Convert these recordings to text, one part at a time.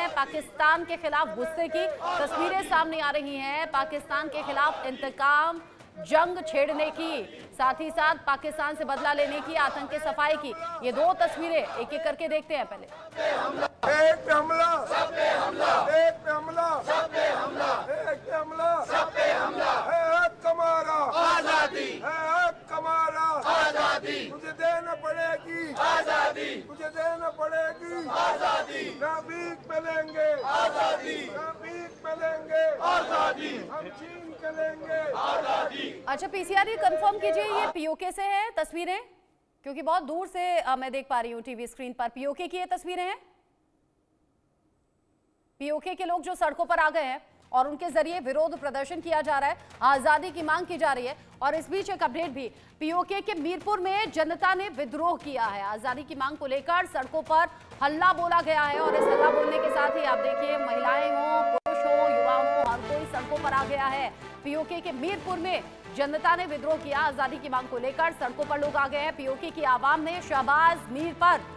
हैं पाकिस्तान के खिलाफ गुस्से की, तस्वीरें सामने आ रही हैं पाकिस्तान के खिलाफ इंतकाम जंग छेड़ने की, साथ ही साथ पाकिस्तान से बदला लेने की, आतंक की सफाई की। ये दो तस्वीरें एक एक करके देखते हैं। पहले एक पे हमला, सब पे हमला, एक पे हमला, सब पे हमला, एक पे हमला, सब पे हमला, है हक हमारा आजादी, है हक हमारा आजादी, तुझे देना पड़ेगी आजादी, तुझे देना पड़ेगी आजादी, ना भीख मिलेंगे आजादी, ना भीख मिलेंगे आजादी, हम छीन के लेंगे आजादी। अच्छा पीसीआर कंफर्म कीजिए, ये पीओके से है तस्वीरें, क्योंकि बहुत दूर से मैं देख पा रही हूँ टीवी स्क्रीन पर। पीओके की ये तस्वीरें हैं, पीओके के लोग जो सड़कों पर आ गए हैं और उनके जरिए विरोध प्रदर्शन किया जा रहा है, आजादी की मांग की जा रही है। और इस बीच एक अपडेट भी, पीओके के मीरपुर में जनता ने विद्रोह किया है। आजादी की मांग को लेकर सड़कों पर हल्ला बोला गया है और इस हल्ला बोलने के साथ ही आप देखिए महिलाएं हो, पुरुष हो, युवा हो, हर कोई सड़कों पर आ गया है। पीओके के मीरपुर में जनता ने विद्रोह किया, आजादी की मांग को लेकर सड़कों पर लोग आ गए हैं। पीओके की आवाम ने शहबाज मीर पर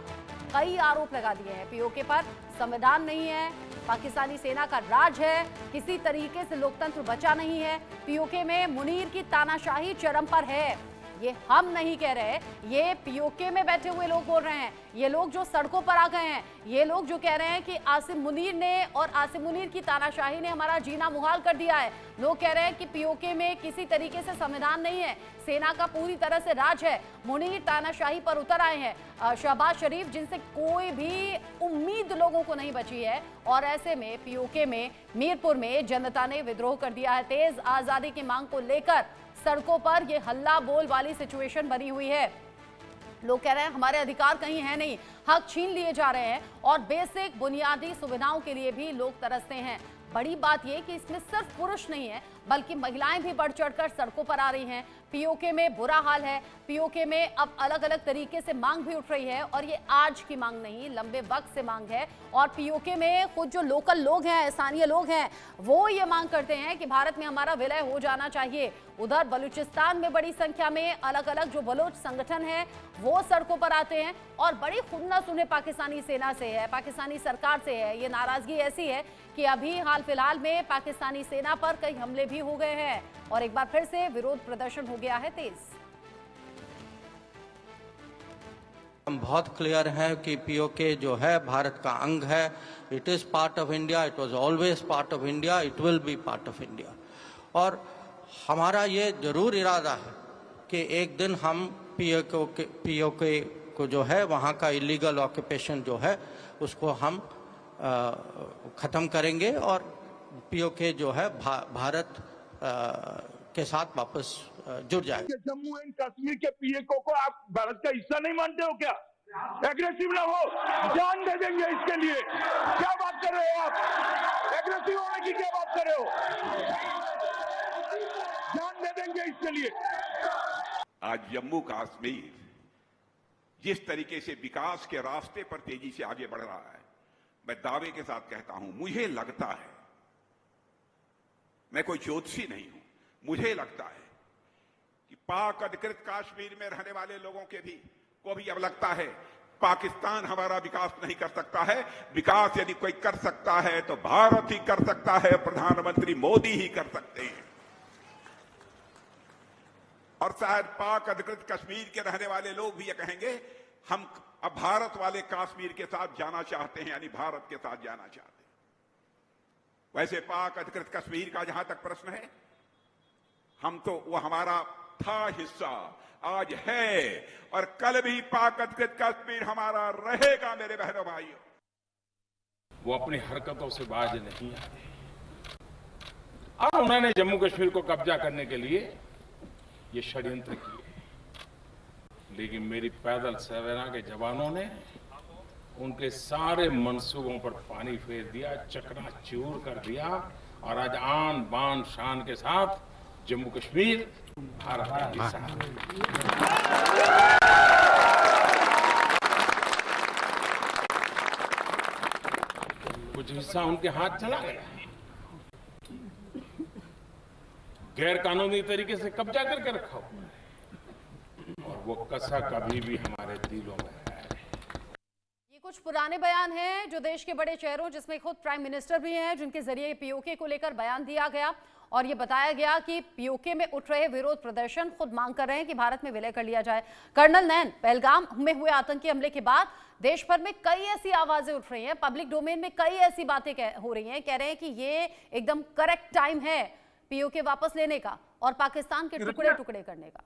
कई आरोप लगा दिए हैं। पीओके पर संविधान नहीं है, पाकिस्तानी सेना का राज है, किसी तरीके से लोकतंत्र बचा नहीं है, पीओके में मुनीर की तानाशाही चरम पर है। ये हम नहीं कह रहे, ये पीओके में बैठे हुए लोग बोल रहे हैं। ये लोग जो सड़कों पर आ गए हैं, ये लोग जो कह रहे हैं कि आसिम मुनीर ने और आसिम मुनीर की तानाशाही ने हमारा जीना मुहाल कर दिया है। लोग कह रहे हैं कि पीओके में किसी तरीके से संविधान नहीं है, सेना का पूरी तरह से राज है, मुनीर तानाशाही पर उतर आए हैं शहबाज शरीफ, जिनसे कोई भी उम्मीद लोगों को नहीं बची है। और ऐसे में पीओके में मीरपुर में जनता ने विद्रोह कर दिया है। तेज आजादी की मांग को लेकर सड़कों पर ये हल्ला बोल वाली सिचुएशन बनी हुई है। लोग कह रहे हैं हमारे अधिकार कहीं है नहीं, हक छीन लिए जा रहे हैं और बेसिक बुनियादी सुविधाओं के लिए भी लोग तरसते हैं। बड़ी बात यह कि इसमें सिर्फ पुरुष नहीं है बल्कि महिलाएं भी बढ़ चढ़कर सड़कों पर आ रही हैं। पीओके में बुरा हाल है, पीओके में अब अलग अलग तरीके से मांग भी उठ रही है और ये आज की मांग नहीं, लंबे वक्त से मांग है। और पीओके में खुद जो लोकल लोग हैं, स्थानीय लोग हैं, वो ये मांग करते हैं कि भारत में हमारा विलय हो जाना चाहिए। उधर बलूचिस्तान में बड़ी संख्या में अलग अलग जो बलोच संगठन है वो सड़कों पर आते हैं और बड़ी खुन्नस उन्हें पाकिस्तानी सेना से है, पाकिस्तानी सरकार से है। ये नाराजगी ऐसी है कि अभी हाल फिलहाल में पाकिस्तानी सेना पर कई हमले भी हो गए हैं और एक बार फिर से विरोध प्रदर्शन हो गया है तेज। हम बहुत क्लियर हैं कि पीओके जो है भारत का अंग है। It is part of India, it was always part of India, it will be part of India. और हमारा ये जरूर इरादा है कि एक दिन हम पीओके को जो है वहाँ का इलीगल ऑक्यूपेशन जो है उसको हम ख़त्म करेंगे और पीओके जो है भारत के साथ वापस जुड़ जाएगा। जम्मू एंड कश्मीर के पीओके को आप भारत का हिस्सा नहीं मानते हो क्या? एग्रेसिव ना हो, जान दे देंगे इसके लिए। क्या बात कर रहे हो आप? एग्रेसिव होने की क्या बात कर रहे हो? जान दे देंगे इसके लिए। आज जम्मू कश्मीर जिस तरीके से विकास के रास्ते पर तेजी से आगे बढ़ रहा है, मैं दावे के साथ कहता हूं, मुझे लगता है, मैं कोई ज्योतिषी नहीं हूं, मुझे लगता है कि पाक अधिकृत कश्मीर में रहने वाले लोगों को भी अब लगता है पाकिस्तान हमारा विकास नहीं कर सकता है। विकास यदि कोई कर सकता है तो भारत ही कर सकता है, प्रधानमंत्री मोदी ही कर सकते हैं। और शायद पाक अधिकृत कश्मीर के रहने वाले लोग भी ये कहेंगे, हम अब भारत वाले कश्मीर के साथ जाना चाहते हैं, यानी भारत के साथ जाना चाहते हैं। वैसे पाक अधिकृत कश्मीर का जहां तक प्रश्न है, हम तो वो हमारा था हिस्सा, आज है और कल भी पाक अधिकृत कश्मीर हमारा रहेगा। मेरे बहनों भाइयों, वो अपनी हरकतों से बाज नहीं आते और उन्होंने जम्मू कश्मीर को कब्जा करने के लिए ये षड्यंत्र किए, लेकिन मेरी पैदल सेना के जवानों ने उनके सारे मंसूबों पर पानी फेर दिया, चकनाचूर कर दिया और आज आन बान शान के साथ जम्मू कश्मीर भारत का हिस्सा है। कुछ हिस्सा उनके हाथ चला गया, गैर कानूनी तरीके से कब्जा करके रखा हुआ और वो कसक अभी भी हमारे दिलों में है। ये कुछ पुराने बयान हैं जो देश के बड़े चेहरों जिसमें खुद प्राइम मिनिस्टर भी हैं जिनके जरिए पीओके को लेकर बयान दिया गया और ये बताया गया कि पीओके में उठ रहे विरोध प्रदर्शन खुद मांग कर रहे हैं कि भारत में विलय कर लिया जाए। कर्नल नैन, पहलगाम में हुए आतंकी हमले के बाद देश भर में कई ऐसी आवाजें उठ रही हैं, पब्लिक डोमेन में कई ऐसी बातें हो रही हैं, कह रहे हैं कि ये एकदम करेक्ट टाइम है पीओके वापस लेने का और पाकिस्तान के टुकड़े टुकड़े करने का।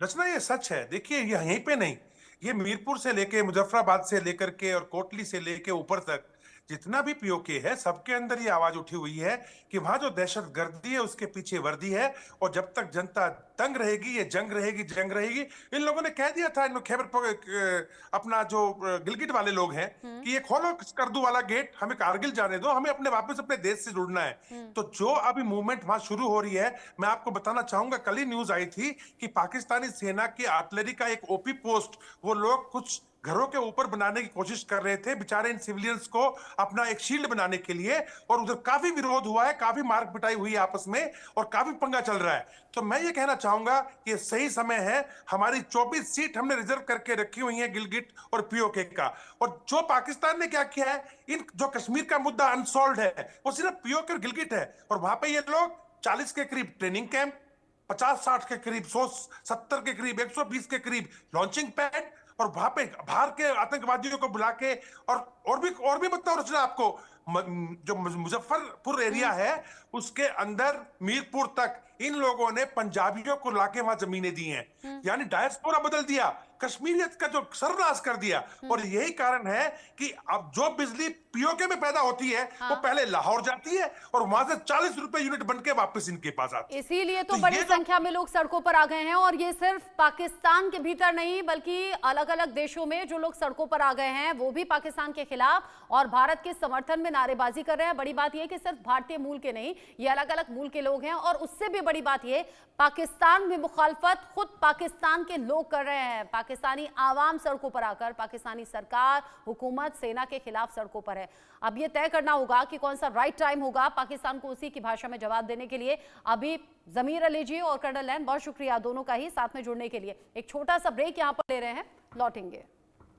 रचना, ये सच है। देखिए, ये यहीं पे नहीं, ये मीरपुर से लेके मुजफ्फराबाद से लेकर के और कोटली से लेके ऊपर तक जितना भी पीओके है, सबके अंदर ये आवाज उठी हुई है कि वहां जो दहशतगर्दी है उसके पीछे वर्दी है और जब तक जनता तंग रहेगी, ये जंग रहेगी। इन लोगों ने कह दिया था, इन खैबर अपना जो गिलगिट वाले लोग हैं कि ये खोलो स्कर्दू वाला गेट, हमें कारगिल जाने दो, हमें वापस अपने देश से जुड़ना है। तो जो अभी मूवमेंट वहां शुरू हो रही है, मैं आपको बताना चाहूंगा, कल ही न्यूज आई थी कि पाकिस्तानी सेना की आर्टिलरी का एक ओपी पोस्ट वो लोग कुछ घरों के ऊपर बनाने की कोशिश कर रहे थे, बेचारे इन सिविलियंस को अपना एक शील्ड बनाने के लिए, और उधर काफी विरोध हुआ है, काफी मार पिटाई हुई है आपस में और काफी पंगा चल रहा है। तो मैं ये कहना चाहूंगा कि सही समय है, हमारी 24 सीट हमने रिजर्व करके रखी हुई है गिलगिट और पीओके का, और जो पाकिस्तान ने क्या किया है, इन जो कश्मीर का मुद्दा अनसॉल्व्ड है वो सिर्फ पीओके और गिलगिट है, और वहां पे ये लोग 40 के करीब ट्रेनिंग कैंप, 50-60 के करीब, 170 के करीब, 120 के करीब लॉन्चिंग पैड, और वहां पे बाहर के आतंकवादियों को बुला के और भी बताओ रचना आपको, जो मुजफ्फरपुर एरिया है उसके अंदर मीरपुर तक इन लोगों ने पंजाबियों को लाके वहां जमीनें दी हैं, यानी डायस्पोरा बदल दिया, कश्मीरियत का जो सर्वनाश कर दिया। और यही कारण है कि अब जो बिजली पीओके में पैदा होती है वो पहले लाहौर जाती है और वहां से 40 रुपए यूनिट बनके वापस इनके पास आती है। इसीलिए तो बड़ी संख्या में लोग सड़कों पर आ गए हैं, और ये सिर्फ पाकिस्तान के भीतर नहीं बल्कि अलग अलग देशों में जो लोग सड़कों पर आ गए हैं वो भी पाकिस्तान के खिलाफ और भारत के समर्थन में नारेबाजी कर रहे हैं। बड़ी बात यह कि सिर्फ भारतीय मूल के नहीं, ये अलग अलग मूल के लोग हैं, और उससे भी बड़ी बात यह, पाकिस्तान में मुखालफत खुद पाकिस्तान के लोग कर रहे हैं। पाकिस्तानी आवाम सड़कों पर आकर पाकिस्तानी सरकार, हुकूमत, सेना के खिलाफ सड़कों पर है। अब यह तय करना होगा कि कौन सा राइट टाइम होगा पाकिस्तान को उसी की भाषा में जवाब देने के लिए। अभी जमीर अली जी और कर्नल नैन, बहुत शुक्रिया दोनों का ही साथ में जुड़ने के लिए। एक छोटा सा ब्रेक यहां पर ले रहे हैं, लौटेंगे।